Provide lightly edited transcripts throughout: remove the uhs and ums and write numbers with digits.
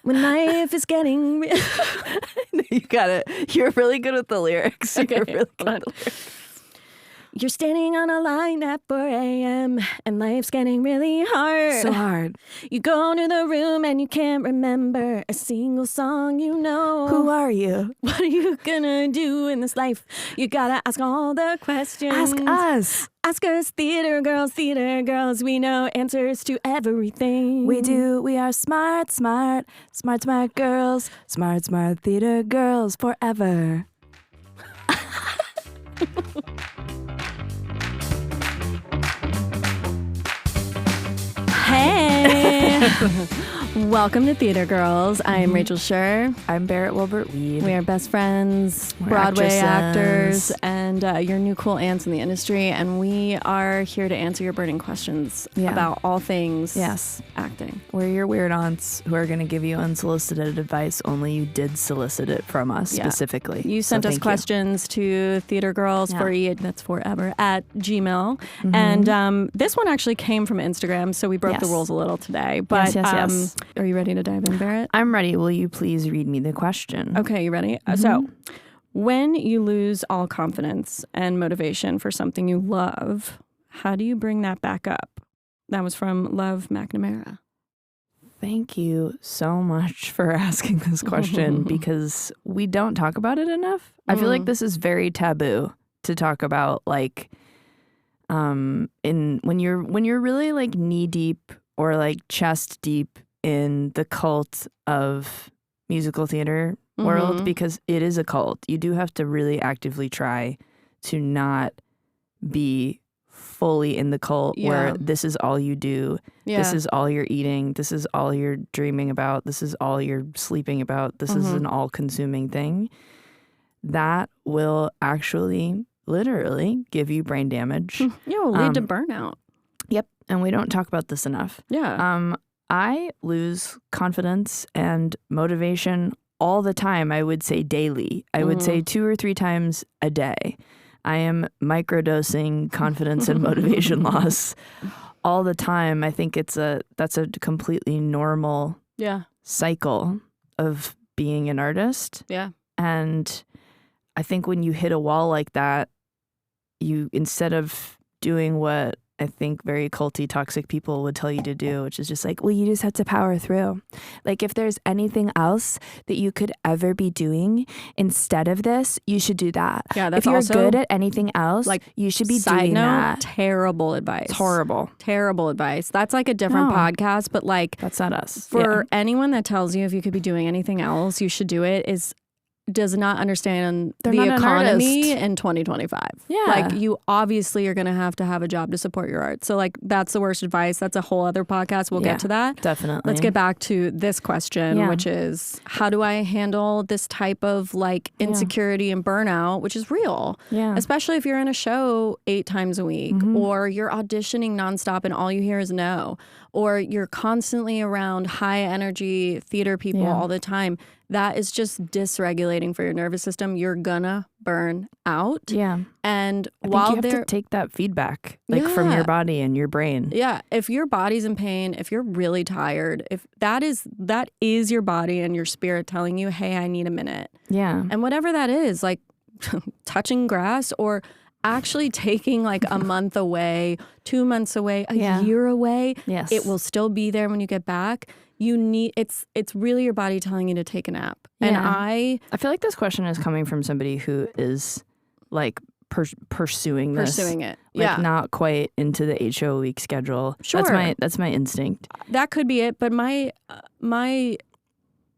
When life is getting You got it. You're really good with the lyrics. Okay, You're really good with the lyrics. You're standing on a line at 4 a.m. and life's getting really hard. So hard. You go to the room and you can't remember a single song you know. Who are you? What are you gonna do in this life? You gotta ask all the questions. Ask us. Ask us, theater girls, theater girls. We know answers to everything. We do. We are smart, smart, smart, smart girls. Smart, smart theater girls forever. Hey! Welcome to Theater Girls. I'm Rachel Schur. I'm Barrett Wilbert. We are best friends, We're Broadway actresses. actors, and your new cool aunts in the industry. And we are here to answer your burning questions about all things acting. We're your weird aunts who are going to give you unsolicited advice, only you did solicit it from us specifically. You sent us questions to Theater Girls that's forever at Gmail. Mm-hmm. And this one actually came from Instagram, so we broke the rules a little today. But yes. Are you ready to dive in, Barrett? I'm ready. Will you please read me the question? Okay, you ready? So, when you lose all confidence and motivation for something you love, how do you bring that back up? That was from Love McNamara. Thank you so much for asking this question because we don't talk about it enough. I feel like this is very taboo to talk about, like, when you're really like knee deep or like chest deep in the cult of musical theater world, because it is a cult. You do have to really actively try to not be fully in the cult where this is all you do. This is all you're eating. This is all you're dreaming about. This is all you're sleeping about. This is an all-consuming thing. That will actually literally give you brain damage. Will lead to burnout. Yep. And we don't talk about this enough. Yeah. I lose confidence and motivation all the time. I would say daily. I would say 2 or 3 times a day. I am microdosing confidence and motivation loss all the time. I think that's a completely normal cycle of being an artist. Yeah. And I think when you hit a wall like that, you, instead of doing what I think very culty, toxic people would tell you to do, which is just like, well, you just have to power through. Like, if there's anything else that you could ever be doing instead of this, you should do that. Yeah, that's if you're also good at anything else, like, you should be side doing note, that. Terrible advice. It's horrible. Terrible advice. That's like a different podcast, but like, that's not us. For anyone that tells you if you could be doing anything else, you should do it, does not understand the economy in 2025. Yeah. Like, you obviously are going to have a job to support your art. So like, that's the worst advice. That's a whole other podcast. We'll get to that. Definitely. Let's get back to this question, which is, how do I handle this type of like insecurity and burnout, which is real? Yeah. Especially if you're in a show 8 times a week, or you're auditioning nonstop and all you hear is no, or you're constantly around high energy theater people all the time. That is just dysregulating for your nervous system. You're gonna burn out. Yeah. And while you have to take that feedback, like from your body and your brain. Yeah. If your body's in pain, if you're really tired, if that is your body and your spirit telling you, hey, I need a minute. Yeah. And whatever that is, like touching grass or actually taking like a month away, 2 months away, a year away. Yes. It will still be there when you get back. It's really your body telling you to take a nap. Yeah. And I feel like this question is coming from somebody who is like pursuing it. Like not quite into the 8 show a week schedule. Sure. That's my instinct. That could be it. But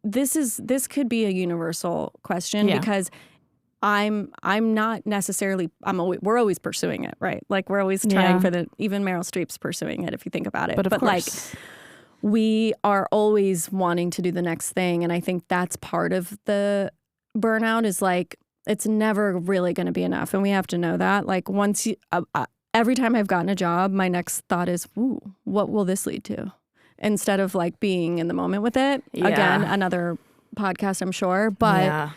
this could be a universal question because I'm not necessarily, we're always pursuing it, right? Like, we're always trying for even Meryl Streep's pursuing it, if you think about it. But of course, like, we are always wanting to do the next thing. And I think that's part of the burnout, is like, it's never really going to be enough. And we have to know that. Like, every time I've gotten a job, my next thought is, ooh, what will this lead to? Instead of like being in the moment with it. Yeah. Again, another podcast, I'm sure. But,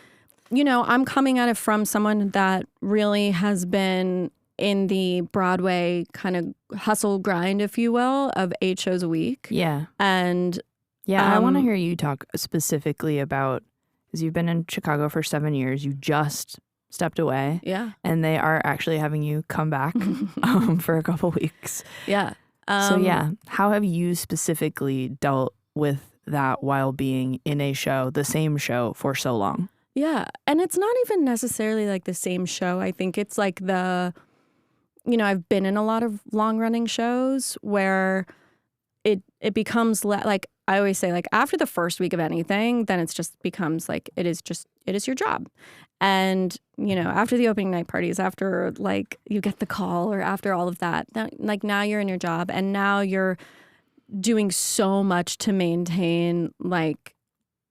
you know, I'm coming at it from someone that really has been in the Broadway kind of hustle grind, if you will, of 8 shows a week. Yeah. And Yeah, I want to hear you talk specifically about, because you've been in Chicago for 7 years, you just stepped away. Yeah. And they are actually having you come back for a couple weeks. Yeah. So yeah, how have you specifically dealt with that while being in a show, the same show, for so long? Yeah. And it's not even necessarily like the same show. I think it's like I've been in a lot of long running shows where it becomes like, I always say, like, after the first week of anything, then it's just becomes like, it is your job. And, after the opening night parties, after like you get the call, or after all of that, like now you're in your job, and now you're doing so much to maintain like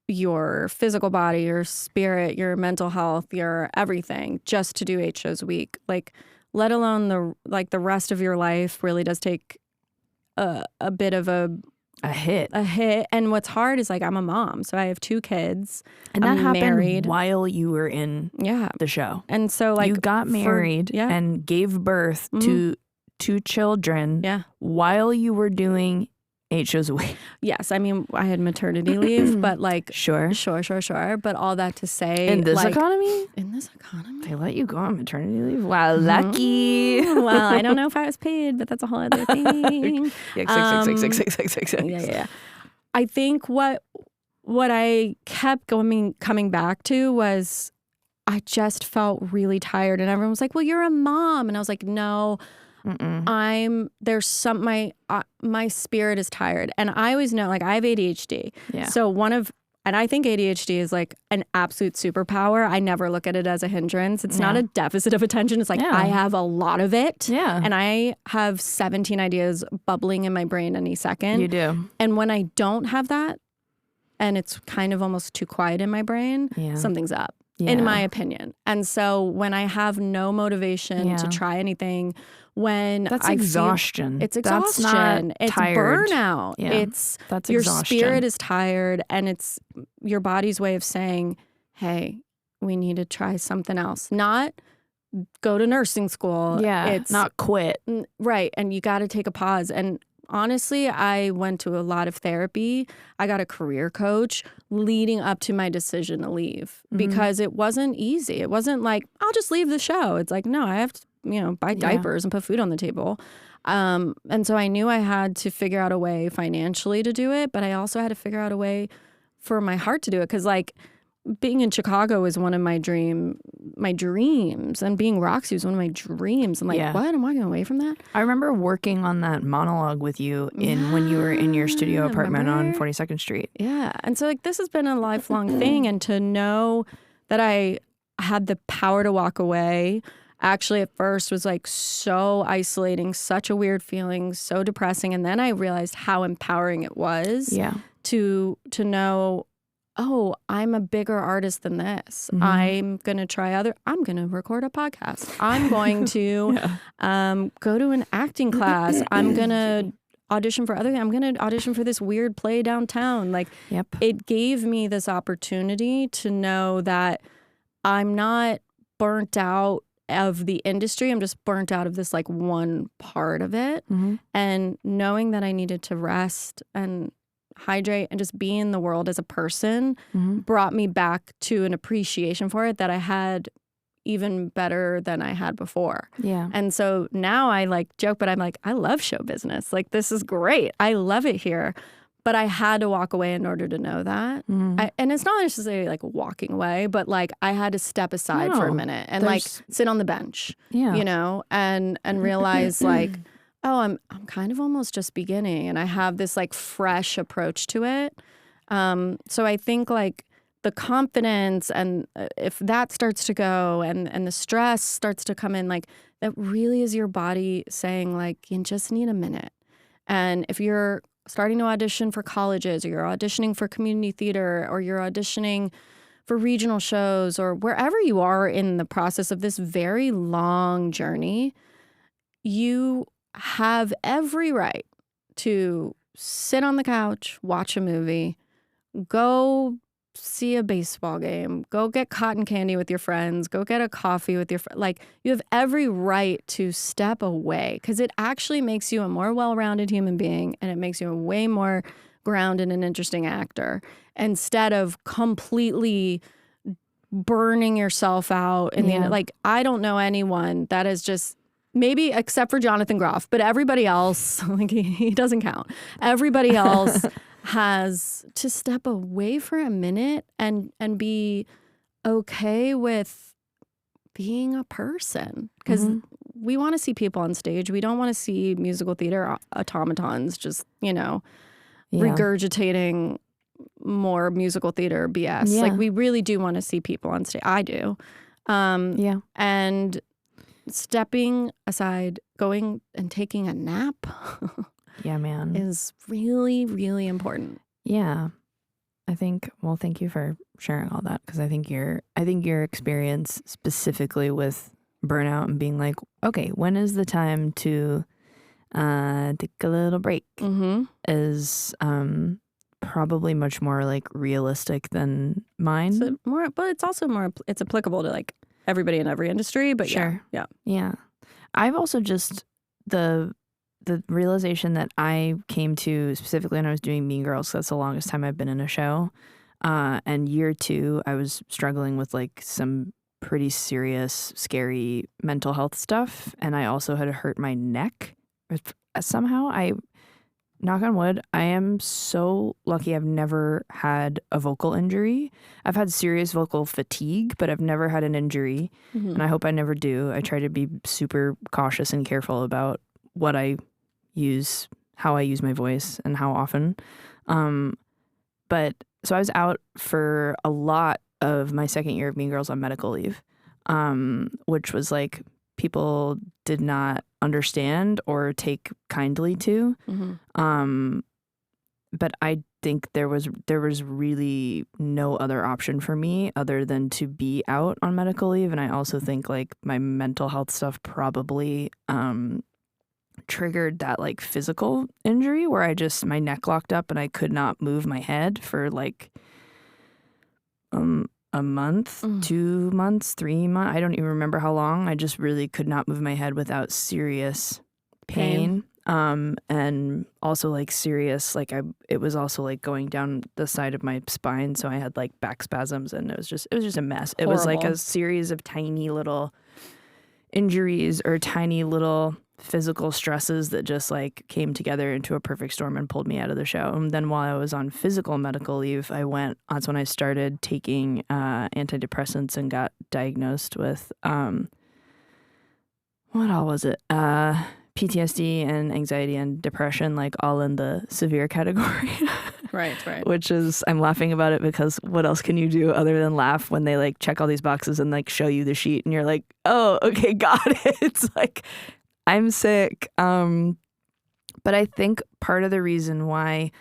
your physical body, your spirit, your mental health, your everything, just to do 8 shows a week. Like, let alone the rest of your life really does take a bit of a hit. And what's hard is, like, I'm a mom, so I have 2 kids. And that happened married while you were in the show. And so, like, you got married and gave birth to 2 children while you were doing 8 shows a week. Yes, I mean, I had maternity leave, but like, sure. But all that to say, in this like, economy, they let you go on maternity leave. Wow, lucky. Well, I don't know if I was paid, but that's a whole other thing. Yeah. I think what I kept coming back to was, I just felt really tired, and everyone was like, "Well, you're a mom," and I was like, "No." My spirit is tired. And I always know, like, I have ADHD. Yeah. So and I think ADHD is like an absolute superpower. I never look at it as a hindrance. It's not a deficit of attention. It's like, I have a lot of it. Yeah. And I have 17 ideas bubbling in my brain any second. You do. And when I don't have that, and it's kind of almost too quiet in my brain, something's up. Yeah. In my opinion. And so when I have no motivation to try anything, that's exhaustion. It's exhaustion. That's not it's tired. Burnout. Yeah. That's your exhaustion. Spirit is tired, and it's your body's way of saying, hey, we need to try something else. Not go to nursing school. Yeah. It's not quit. Right. And you got to take a pause. And honestly, I went to a lot of therapy. I got a career coach leading up to my decision to leave, because it wasn't easy. It wasn't like, I'll just leave the show. It's like, no, I have to, buy diapers and put food on the table. And so I knew I had to figure out a way financially to do it, but I also had to figure out a way for my heart to do it. Because, like, being in Chicago was one of my dreams, and being Roxy was one of my dreams. I'm like, what? I'm walking away from that? I remember working on that monologue with you when you were in your studio apartment on 42nd Street. Yeah. And so, like, this has been a lifelong thing. And to know that I had the power to walk away, actually at first was like so isolating, such a weird feeling, so depressing. And then I realized how empowering it was to know, oh, I'm a bigger artist than this. I'm going to I'm going to record a podcast. I'm going to go to an acting class. I'm going to audition for I'm going to audition for this weird play downtown. Like, it gave me this opportunity to know that I'm not burnt out of the industry. I'm just burnt out of this, like, one part of it. And knowing that I needed to rest and hydrate and just be in the world as a person brought me back to an appreciation for it that I had even better than I had before. Yeah. And so now I, like, joke, but I'm like, I love show business. Like, this is great. I love it here. But I had to walk away in order to know that. And it's not necessarily like walking away, but, like, I had to step aside for a minute and like sit on the bench, and realize, like, oh, I'm kind of almost just beginning, and I have this, like, fresh approach to it. So I think, like, the confidence, and if that starts to go, and the stress starts to come in, like, that really is your body saying, like, you just need a minute. And if you're starting to audition for colleges, or you're auditioning for community theater, or you're auditioning for regional shows, or wherever you are in the process of this very long journey, you have every right to sit on the couch, watch a movie, go see a baseball game, go get cotton candy with your friends, go get a coffee with your friends. Like, you have every right to step away, because it actually makes you a more well-rounded human being, and it makes you a way more grounded and interesting actor instead of completely burning yourself out. And like, I don't know anyone that is just, maybe except for Jonathan Groff, but everybody else, like he doesn't count. Everybody else has to step away for a minute and be okay with being a person. Because we want to see people on stage. We don't want to see musical theater automatons just, regurgitating more musical theater BS. Yeah. Like, we really do want to see people on stage. I do. And stepping aside, going and taking a nap yeah, man, is really, really important. Yeah. Thank you for sharing all that, because I think your experience specifically with burnout and being like, okay, when is the time to take a little break is probably much more like realistic than mine. So but it's also it's applicable to like everybody in every industry. But sure. Yeah. I've also just the realization that I came to specifically when I was doing Mean Girls. That's the longest time I've been in a show. And year 2, I was struggling with like some pretty serious, scary mental health stuff. And I also had hurt my neck. Somehow knock on wood, I am so lucky I've never had a vocal injury. I've had serious vocal fatigue, but I've never had an injury. And I hope I never do. I try to be super cautious and careful about what I use, how I use my voice, and how often. But so I was out for a lot of my second year of Mean Girls on medical leave, which was like people did not understand or take kindly to. But I think there was really no other option for me other than to be out on medical leave. And I also think like my mental health stuff probably triggered that like physical injury where my neck locked up and I could not move my head for like a month, 2 months, 3 months. I don't even remember how long. I just really could not move my head without serious pain. And also like serious, like it was also like going down the side of my spine. So I had like back spasms and it was just a mess. It was like a series of tiny little injuries or tiny little physical stresses that just like came together into a perfect storm and pulled me out of the show. And then while I was on physical medical leave, that's when I started taking antidepressants and got diagnosed with what all was it? PTSD and anxiety and depression, like all in the severe category. Right. Which is, I'm laughing about it because what else can you do other than laugh when they like check all these boxes and like show you the sheet and you're like, oh, okay, got it. It's like, I'm sick. But I think part of the reason why,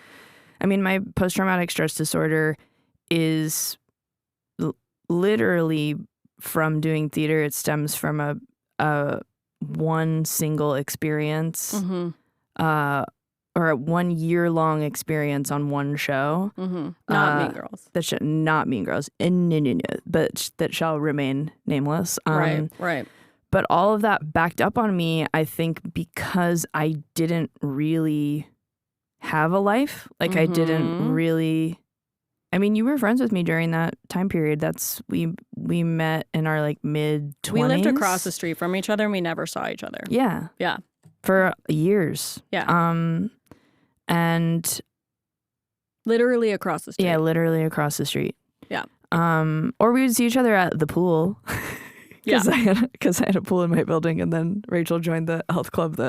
my post-traumatic stress disorder is literally from doing theater. It stems from a one single experience, or a 1 year long experience on one show. Not Mean Girls. Not Mean Girls. No, but that shall remain nameless. Right. But all of that backed up on me, I think, because I didn't really have a life. Like I didn't really. You were friends with me during that time period. We met in our like mid-20s. We lived across the street from each other and we never saw each other. Yeah. Yeah. For years. Yeah. And literally across the street. Yeah, literally across the street. Yeah. Or we would see each other at the pool. Yeah. Because I had a pool in my building, and then Rachel joined the health club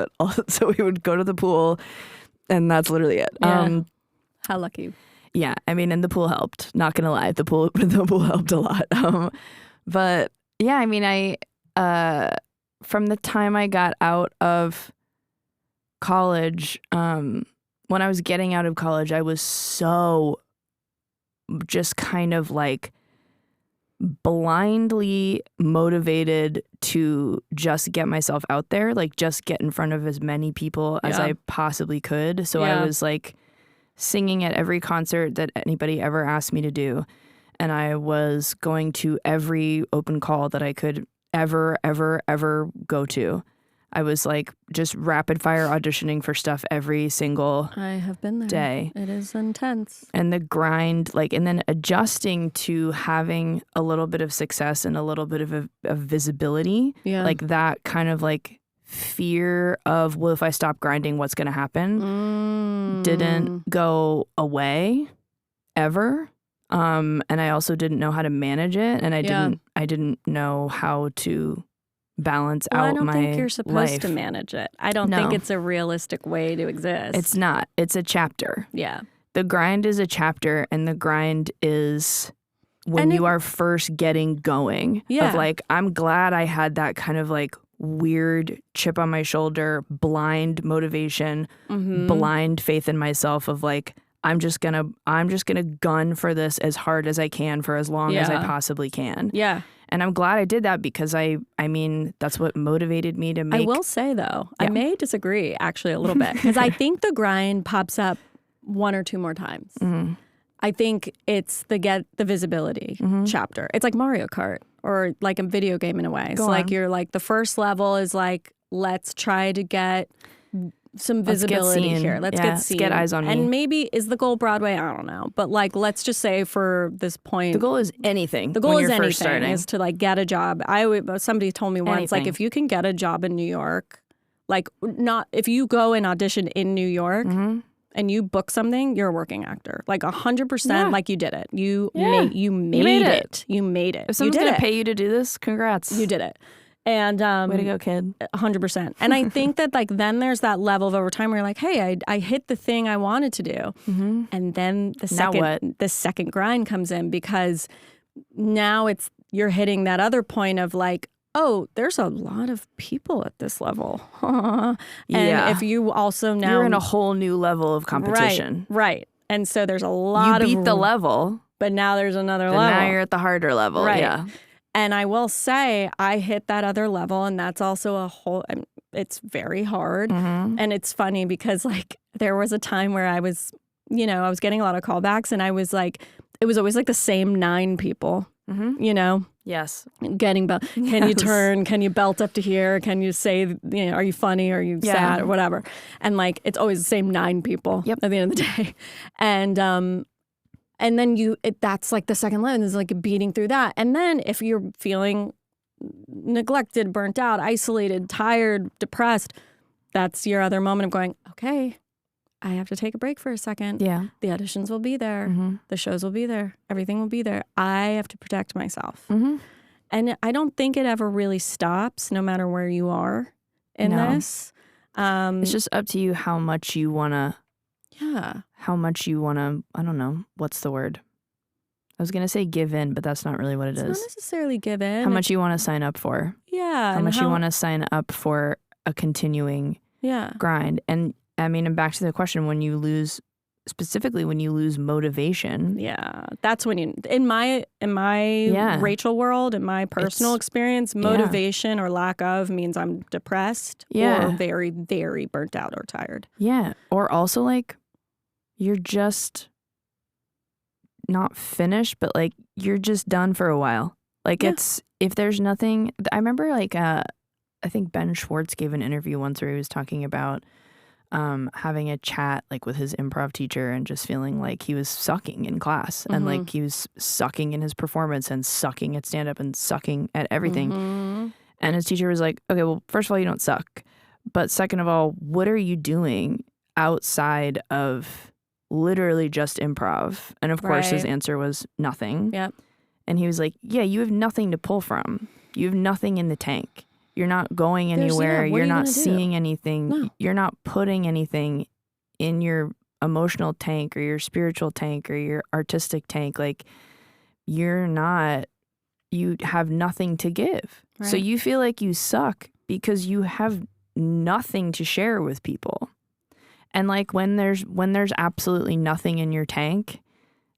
so we would go to the pool, and that's literally it. Yeah. How lucky. Yeah, and the pool helped. Not gonna lie, the pool helped a lot. But yeah, I from the time I got out of college, when I was getting out of college, I was so just kind of like blindly motivated to just get myself out there, like just get in front of as many people as I possibly could. So I was like singing at every concert that anybody ever asked me to do. And I was going to every open call that I could ever go to. I was like just rapid fire auditioning for stuff every single I have been there. day. It is intense. And the grind, like, and then adjusting to having a little bit of success and a little bit of visibility, like that kind of like fear of, well, if I stop grinding, what's going to happen? Didn't go away ever. And I also didn't know how to manage it. And I didn't know how to balance out my life. I don't think you're supposed to manage it. I don't think it's a realistic way to exist. It's not. It's a chapter. Yeah. The grind is a chapter, and the grind is when you are first getting going. Yeah. Of like, I'm glad I had that kind of like weird chip on my shoulder, blind motivation, blind faith in myself of like, I'm just gonna gun for this as hard as I can for as long as I possibly can. Yeah. And I'm glad I did that because I mean, that's what motivated me to make. I will say though, I may disagree actually a little bit because I think the grind pops up one or two more times. I think it's the visibility chapter. It's like Mario Kart or like a video game in a way. So like you're like the first level is like, let's try to get some visibility here. Let's get seen. Let's get eyes on me. And maybe is the goal Broadway? I don't know. But like, let's just say for this point, the goal is anything. The goal is anything is to like get a job. Somebody told me once, like if you can get a job in New York, like not if you go and audition in New York and you book something, you're a working actor. Like 100%, like you did it. You made it. You made it. If someone's gonna pay you to do this, congrats. You did it. And way to go, kid. 100%. And I think that like then there's that level of overtime where you're like, hey, I hit the thing I wanted to do. And then the second grind comes in because now you're hitting that other point of like, oh, there's a lot of people at this level. And if you also now you're in a whole new level of competition. Right. And so there's a lot you beat the level, but now there's another level. Now you're at the harder level. Right. Yeah. And I will say I hit that other level, and that's also it's very hard. And it's funny because like there was a time where I was getting a lot of callbacks, and I was like, it was always like the same 9 people, Yes. Getting can you turn? Can you belt up to here? Can you say, are you funny? Are you sad or whatever? And like, it's always the same 9 people at the end of the day. And then that's like the second level is like beating through that. And then if you're feeling neglected, burnt out, isolated, tired, depressed, that's your other moment of going, okay, I have to take a break for a second. Yeah. The auditions will be there. The shows will be there. Everything will be there. I have to protect myself. And I don't think it ever really stops no matter where you are in this. It's just up to you how much you want to. Yeah. How much you want to, I don't know, what's the word? I was going to say give in, but that's not really what it is. It's not necessarily give in. How much you want to sign up for. Yeah. How much you want to sign up for a continuing grind. And I mean, and back to the question, when you lose motivation. Yeah. That's when in my Rachel world, in my personal experience, motivation or lack of means I'm depressed or very, very burnt out or tired. Yeah. Or also like, you're just not finished, but like you're just done for a while. Like it's, if there's nothing, I remember like, I think Ben Schwartz gave an interview once where he was talking about having a chat like with his improv teacher and just feeling like he was sucking in class and like he was sucking in his performance and sucking at stand-up and sucking at everything. And his teacher was like, okay, well, first of all, you don't suck. But second of all, what are you doing outside of literally just improv? And of course his answer was nothing. Yep. And he was like, yeah, you have nothing to pull from. You have nothing in the tank. You're not going anywhere. You're not seeing anything. No. You're not putting anything in your emotional tank or your spiritual tank or your artistic tank. Like you have nothing to give. Right. So you feel like you suck because you have nothing to share with people. And like when there's absolutely nothing in your tank,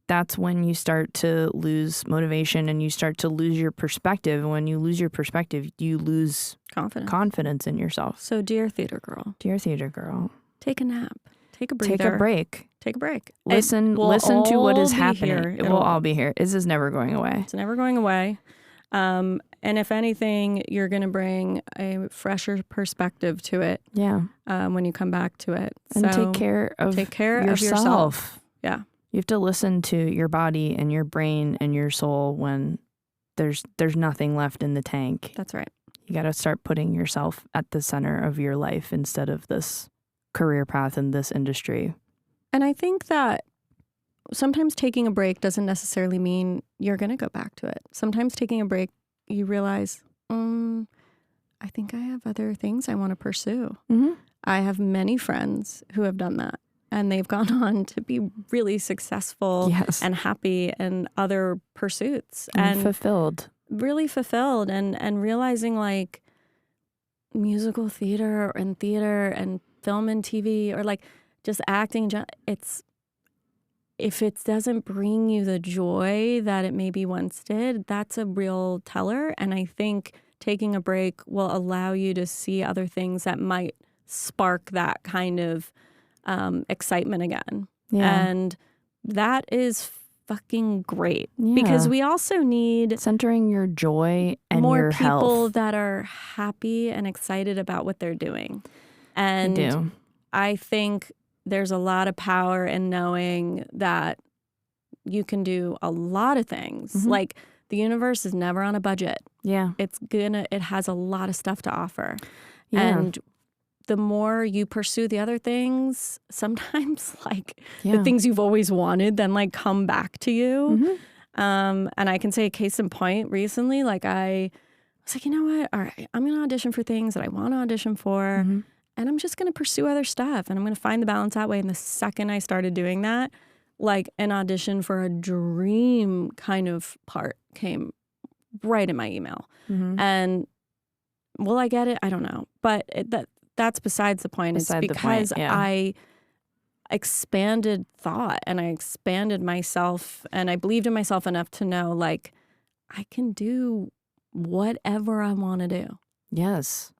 that's when you start to lose motivation and you start to lose your perspective. And when you lose your perspective, you lose confidence in yourself. So dear theater girl, take a nap, take a breather, take a break. Listen to what is happening. It will all be here. This is never going away. It's never going away. And if anything, you're going to bring a fresher perspective to it. Yeah. When you come back to it. And so take care of yourself. Yeah. You have to listen to your body and your brain and your soul when there's nothing left in the tank. That's right. You got to start putting yourself at the center of your life instead of this career path in this industry. And I think that sometimes taking a break doesn't necessarily mean you're going to go back to it. Sometimes taking a break, you realize, I think I have other things I want to pursue. Mm-hmm. I have many friends who have done that, and they've gone on to be really successful and happy in other pursuits. And fulfilled. Really fulfilled, and realizing like musical theater and film and TV or like just acting, if it doesn't bring you the joy that it maybe once did, that's a real teller. And I think taking a break will allow you to see other things that might spark that kind of excitement again. Yeah. And that is fucking great. Yeah. Because we also need centering your joy and more your people health. That are happy and excited about what they're doing. And I think there's a lot of power in knowing that you can do a lot of things. Mm-hmm. Like the universe is never on a budget. Yeah. It has a lot of stuff to offer. Yeah. And the more you pursue the other things, sometimes like the things you've always wanted then like come back to you. Mm-hmm. And I can say a case in point recently, like I was like, you know what? All right, I'm going to audition for things that I want to audition for. Mm-hmm. And I'm just going to pursue other stuff. And I'm going to find the balance that way. And the second I started doing that, like an audition for a dream kind of part came right in my email. Mm-hmm. And will I get it? I don't know. But that's besides the point. It's because I expanded thought and I expanded myself and I believed in myself enough to know like I can do whatever I want to do. Yes.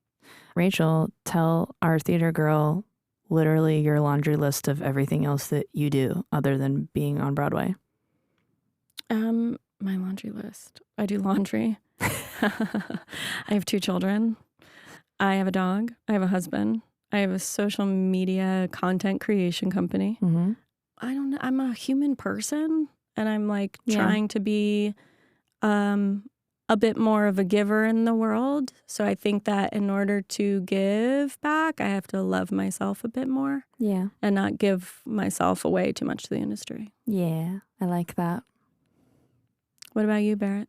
Rachel, tell our theater girl literally your laundry list of everything else that you do other than being on Broadway. My laundry list. I do laundry. I have 2 children. I have a dog. I have a husband. I have a social media content creation company. Mm-hmm. I don't know. I'm a human person and I'm like trying to be a bit more of a giver in the world. So I think that in order to give back, I have to love myself a bit more. Yeah. And not give myself away too much to the industry. Yeah, I like that. What about you, Barrett?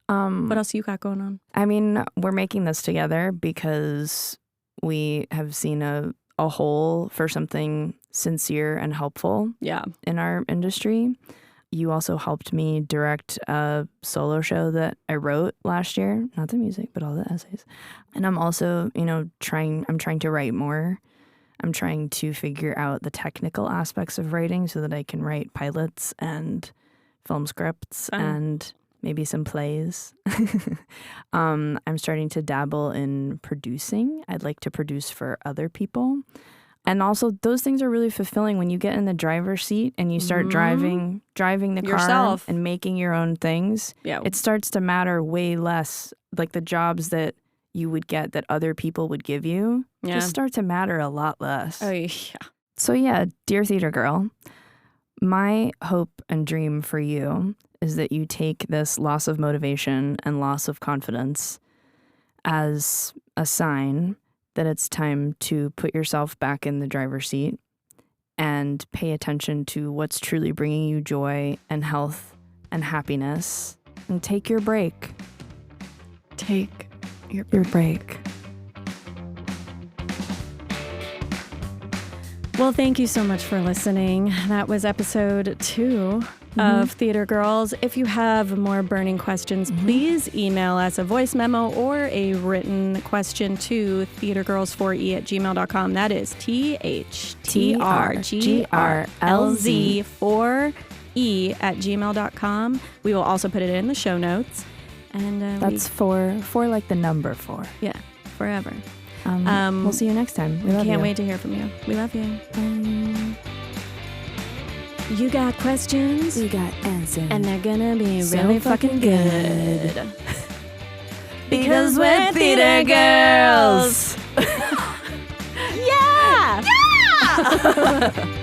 What else you got going on? I mean, we're making this together because we have seen a hole for something sincere and helpful in our industry. You also helped me direct a solo show that I wrote last year, not the music, but all the essays. And I'm also, I'm trying to write more. I'm trying to figure out the technical aspects of writing so that I can write pilots and film scripts and maybe some plays. I'm starting to dabble in producing. I'd like to produce for other people. And also those things are really fulfilling when you get in the driver's seat and you start driving the car yourself and making your own things. Yeah. It starts to matter way less. Like the jobs that you would get that other people would give you just start to matter a lot less. Oh, yeah. So yeah, dear theater girl, my hope and dream for you is that you take this loss of motivation and loss of confidence as a sign that it's time to put yourself back in the driver's seat and pay attention to what's truly bringing you joy and health and happiness and take your break. Take your break. Well, thank you so much for listening. That was episode 2 of Theater Girls. If you have more burning questions, please email us a voice memo or a written question to theatergirls4e@gmail.com. That is THTR GRLZ 4e@gmail.com. We will also put it in the show notes. And that's for like the number 4. Yeah, forever. We'll see you next time. We love you. Can't wait to hear from you. We love you. You got questions? We got answers. And they're gonna be really fucking good. Because we're theater girls. Yeah! Yeah!